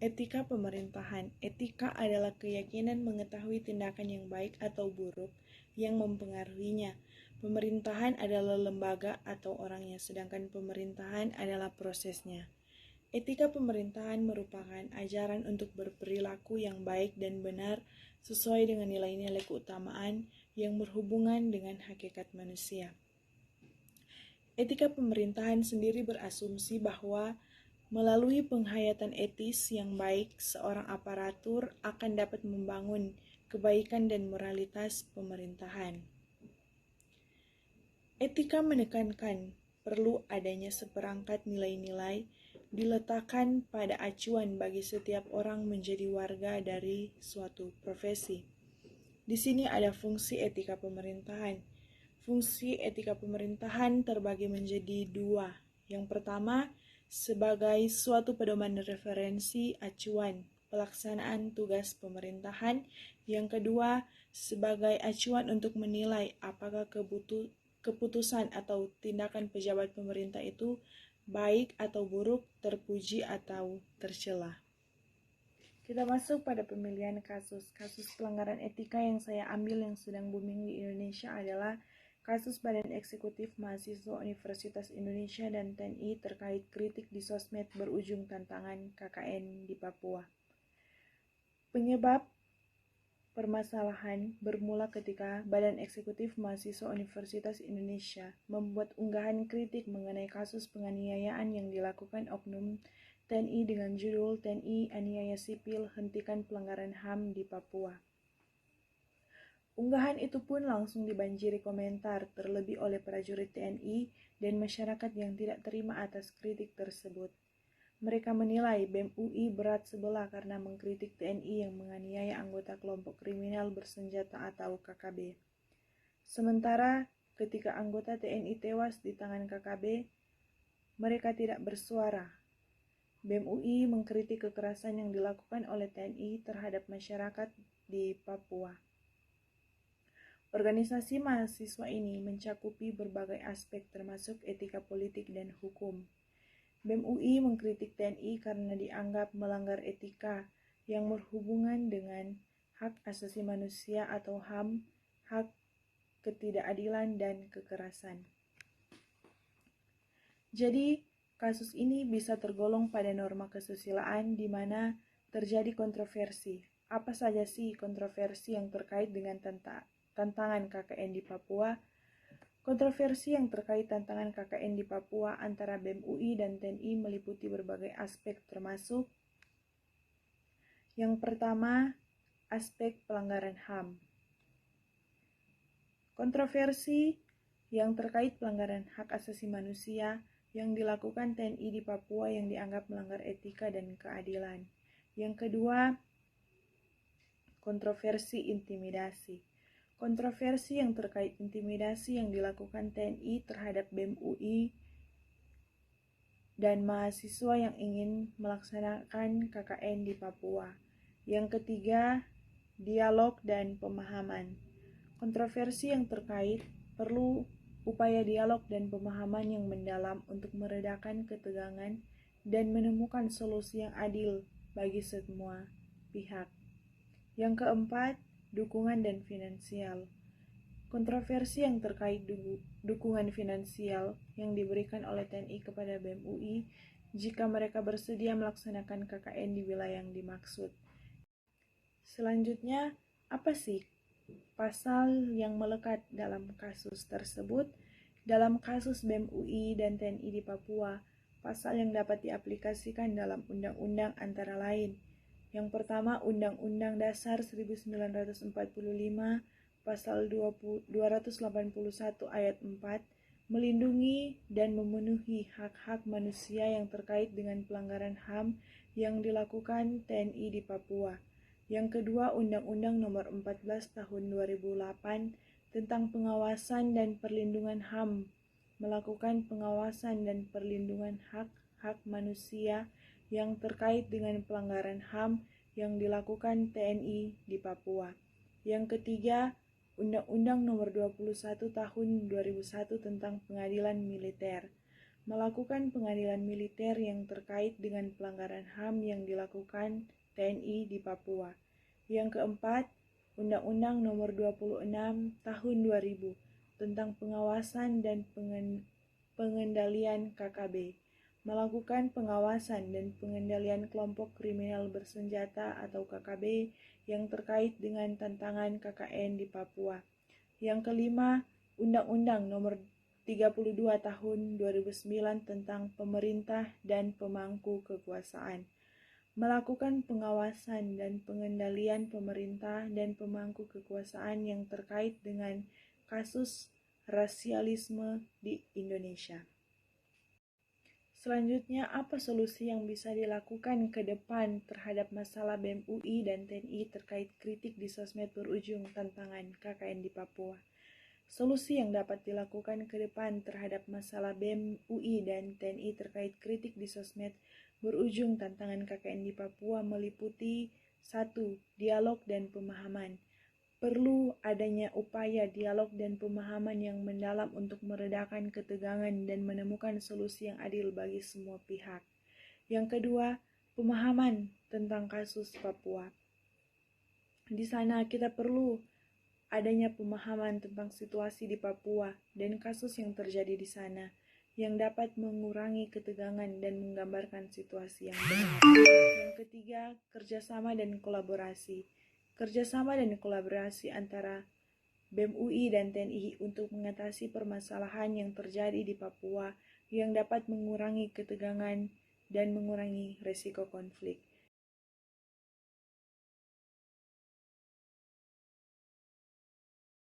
Etika pemerintahan. Etika adalah keyakinan mengetahui tindakan yang baik atau buruk yang mempengaruhinya. Pemerintahan adalah lembaga atau orangnya, sedangkan pemerintahan adalah prosesnya. Etika pemerintahan merupakan ajaran untuk berperilaku yang baik dan benar sesuai dengan nilai-nilai keutamaan yang berhubungan dengan hakikat manusia. Etika pemerintahan sendiri berasumsi bahwa melalui penghayatan etis yang baik, seorang aparatur akan dapat membangun kebaikan dan moralitas pemerintahan. Etika menekankan perlu adanya seperangkat nilai-nilai diletakkan pada acuan bagi setiap orang menjadi warga dari suatu profesi. Di sini ada fungsi etika pemerintahan. Fungsi etika pemerintahan terbagi menjadi dua. Yang pertama, sebagai suatu pedoman referensi acuan pelaksanaan tugas pemerintahan. Yang kedua, sebagai acuan untuk menilai apakah keputusan atau tindakan pejabat pemerintah itu baik atau buruk, terpuji atau tercela. Kita masuk pada pemilihan kasus. Kasus pelanggaran etika yang saya ambil yang sedang booming di Indonesia adalah kasus Badan Eksekutif Mahasiswa Universitas Indonesia dan TNI terkait kritik di sosmed berujung tantangan KKN di Papua. Penyebab permasalahan bermula ketika Badan Eksekutif Mahasiswa Universitas Indonesia membuat unggahan kritik mengenai kasus penganiayaan yang dilakukan oknum TNI dengan judul TNI Aniaya Sipil Hentikan Pelanggaran HAM di Papua. Unggahan itu pun langsung dibanjiri komentar terlebih oleh prajurit TNI dan masyarakat yang tidak terima atas kritik tersebut. Mereka menilai BEM UI berat sebelah karena mengkritik TNI yang menganiaya anggota kelompok kriminal bersenjata atau KKB. Sementara ketika anggota TNI tewas di tangan KKB, mereka tidak bersuara. BEM UI mengkritik kekerasan yang dilakukan oleh TNI terhadap masyarakat di Papua. Organisasi mahasiswa ini mencakupi berbagai aspek termasuk etika politik dan hukum. BEM UI mengkritik TNI karena dianggap melanggar etika yang berhubungan dengan hak asasi manusia atau HAM, hak ketidakadilan dan kekerasan. Jadi, kasus ini bisa tergolong pada norma kesusilaan di mana terjadi kontroversi. Apa saja sih kontroversi yang terkait dengan tantangan KKN di Papua? Kontroversi yang terkait tantangan KKN di Papua antara BEM UI dan TNI meliputi berbagai aspek termasuk yang pertama, aspek pelanggaran HAM. Kontroversi yang terkait pelanggaran hak asasi manusia yang dilakukan TNI di Papua yang dianggap melanggar etika dan keadilan. Yang kedua, kontroversi intimidasi. Kontroversi yang terkait intimidasi yang dilakukan TNI terhadap BEM UI dan mahasiswa yang ingin melaksanakan KKN di Papua. Yang ketiga, dialog dan pemahaman. Kontroversi yang terkait perlu upaya dialog dan pemahaman yang mendalam untuk meredakan ketegangan dan menemukan solusi yang adil bagi semua pihak. Yang keempat, dukungan dan finansial. Kontroversi yang terkait dukungan finansial yang diberikan oleh TNI kepada BEM UI jika mereka bersedia melaksanakan KKN di wilayah yang dimaksud. Selanjutnya, apa sih pasal yang melekat dalam kasus tersebut? Dalam kasus BEM UI dan TNI di Papua, pasal yang dapat diaplikasikan dalam undang-undang antara lain. Yang pertama, Undang-Undang Dasar 1945, pasal 281 ayat 4, melindungi dan memenuhi hak-hak manusia yang terkait dengan pelanggaran HAM yang dilakukan TNI di Papua. Yang kedua, Undang-Undang Nomor 14 Tahun 2008 tentang pengawasan dan perlindungan HAM, melakukan pengawasan dan perlindungan hak-hak manusia yang terkait dengan pelanggaran HAM yang dilakukan TNI di Papua. Yang ketiga, Undang-Undang Nomor 21 Tahun 2001 tentang Pengadilan Militer, melakukan pengadilan militer yang terkait dengan pelanggaran HAM yang dilakukan TNI di Papua. Yang keempat, Undang-Undang Nomor 26 Tahun 2000 tentang pengawasan dan pengendalian KKB, melakukan pengawasan dan pengendalian kelompok kriminal bersenjata atau KKB yang terkait dengan tantangan KKN di Papua. Yang kelima, Undang-Undang Nomor 32 Tahun 2009 tentang pemerintah dan pemangku kekuasaan, melakukan pengawasan dan pengendalian pemerintah dan pemangku kekuasaan yang terkait dengan kasus rasialisme di Indonesia. Selanjutnya, apa solusi yang bisa dilakukan ke depan terhadap masalah BEM UI dan TNI terkait kritik di sosmed berujung tantangan KKN di Papua? Solusi yang dapat dilakukan ke depan terhadap masalah BEM UI dan TNI terkait kritik di sosmed berujung tantangan KKN di Papua meliputi 1. Dialog dan pemahaman. Perlu adanya upaya dialog dan pemahaman yang mendalam untuk meredakan ketegangan dan menemukan solusi yang adil bagi semua pihak. Yang kedua, pemahaman tentang kasus Papua. Di sana kita perlu adanya pemahaman tentang situasi di Papua dan kasus yang terjadi di sana yang dapat mengurangi ketegangan dan menggambarkan situasi yang benar. Yang ketiga, kerjasama dan kolaborasi. Kerjasama dan kolaborasi antara BEM UI dan TNI untuk mengatasi permasalahan yang terjadi di Papua yang dapat mengurangi ketegangan dan mengurangi resiko konflik.